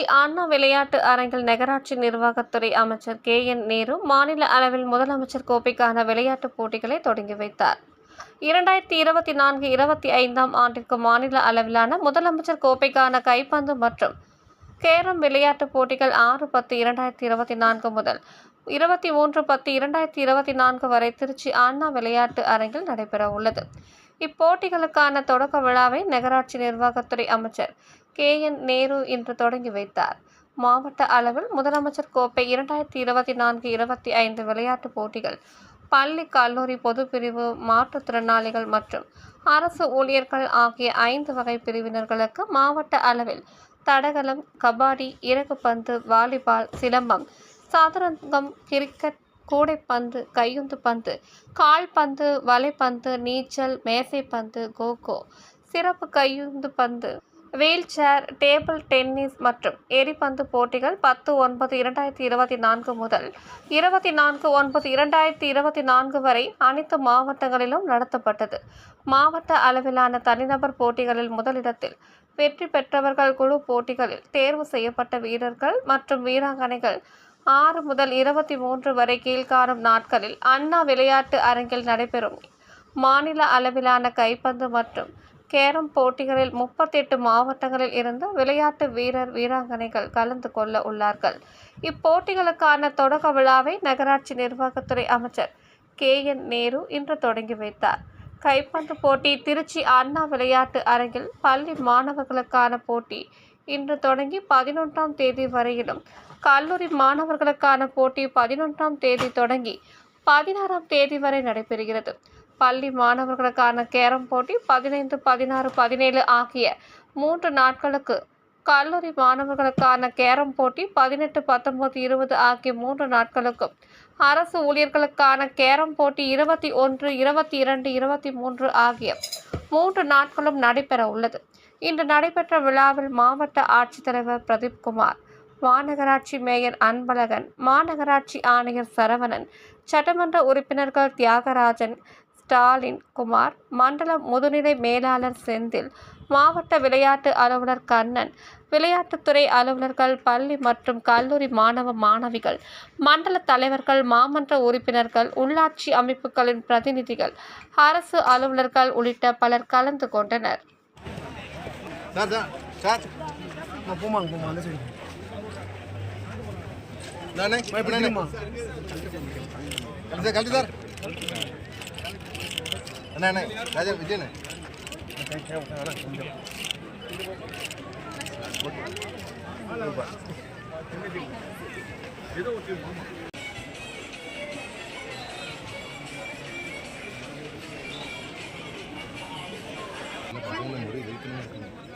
திருச்சி அண்ணா விளையாட்டு அரங்கில் நகராட்சி நிர்வாகத்துறை அமைச்சர் KN நேரு மாநில அளவில் முதலமைச்சர் கோப்பைக்கான விளையாட்டுப் போட்டிகளை தொடங்கி வைத்தார். 2024-25 ஆண்டிற்கு மாநில அளவிலான முதலமைச்சர் கோப்பைக்கான கைப்பந்து மற்றும் கேரம் விளையாட்டுப் போட்டிகள் 6/10/2024 முதல் 23/10/2024 வரை திருச்சி அண்ணா விளையாட்டு அரங்கில் நடைபெற உள்ளது. இப்போட்டிகளுக்கான தொடக்க விழாவை நகராட்சி நிர்வாகத்துறை அமைச்சர் KN நேரு இன்று தொடங்கி வைத்தார். மாவட்ட அளவில் முதலமைச்சர் கோப்பை 2024-25 விளையாட்டுப் போட்டிகள் பள்ளி, கல்லூரி, பொதுப்பிரிவு, மாற்றுத்திறனாளிகள் மற்றும் அரசு ஊழியர்கள் ஆகிய 5 வகை பிரிவினர்களுக்கு மாவட்ட அளவில் தடகளம், கபாடி, இறகுப்பந்து, வாலிபால், சிலம்பம், சதுரங்கம், கிரிக்கெட், கூடைப்பந்து, கையுந்து பந்து, கால்பந்து, வலைப்பந்து, நீச்சல், மேசைப்பந்து, கோகோ, சிறப்பு கையுந்து பந்து, வீல் சேர், டேபிள் டென்னிஸ் மற்றும் எரிபந்து போட்டிகள் 10/9/2024 முதல் 24/9/2024 வரை அனைத்து மாவட்டங்களிலும் நடத்தப்பட்டது. மாவட்ட அளவிலான தனிநபர் போட்டிகளில் முதலிடத்தில் வெற்றி பெற்றவர்கள் குழு போட்டிகளில் தேர்வு செய்யப்பட்ட வீரர்கள் மற்றும் வீராங்கனைகள் 6 முதல் 23 வரை கீழ்காணும் நாட்களில் அண்ணா விளையாட்டு அரங்கில் நடைபெறும். மாநில அளவிலான கைப்பந்து மற்றும் கேரம் போட்டிகளில் 38 மாவட்டங்களில் இருந்து விளையாட்டு வீரர், வீராங்கனைகள் கலந்து கொள்ள உள்ளார்கள். இப்போட்டிகளுக்கான தொடக்க விழாவை நகராட்சி நிர்வாகத்துறை அமைச்சர் KN நேரு இன்று தொடங்கி வைத்தார். கைப்பந்து போட்டி திருச்சி அண்ணா விளையாட்டு அரங்கில் பள்ளி மாணவர்களுக்கான போட்டி இன்று தொடங்கி 11ஆம் தேதி வரையிலும், கல்லூரி மாணவர்களுக்கான போட்டி 11ஆம் தேதி தொடங்கி 16ஆம் தேதி வரை நடைபெறுகிறது. பள்ளி மாணவர்களுக்கான கேரம் போட்டி 15, 16, 17 ஆகிய 3 நாட்களுக்கு, கல்லூரி மாணவர்களுக்கான கேரம் போட்டி 18, 19, 20 ஆகிய 3 நாட்களுக்கும், அரசு ஊழியர்களுக்கான கேரம் போட்டி 21, 22, 23 ஆகிய 3 நாட்களும் நடைபெற உள்ளது. இன்று நடைபெற்ற விழாவில் மாவட்ட ஆட்சித்தலைவர் பிரதீப்குமார், மாநகராட்சி மேயர் அன்பழகன், மாநகராட்சி ஆணையர் சரவணன், சட்டமன்ற உறுப்பினர்கள் தியாகராஜன், ஸ்டாலின் குமார், மண்டல முதுநிலை மேலாளர் செந்தில், மாவட்ட விளையாட்டு அலுவலர் கண்ணன், விளையாட்டுத்துறை அலுவலர்கள், பள்ளி மற்றும் கல்லூரி மாணவ மாணவிகள், மண்டல தலைவர்கள், மாமன்ற உறுப்பினர்கள், உள்ளாட்சி அமைப்புகளின் பிரதிநிதிகள், அரசு அலுவலர்கள் உள்ளிட்ட பலர் கலந்து கொண்டனர். பசங்களை முறை வைக்கணும்.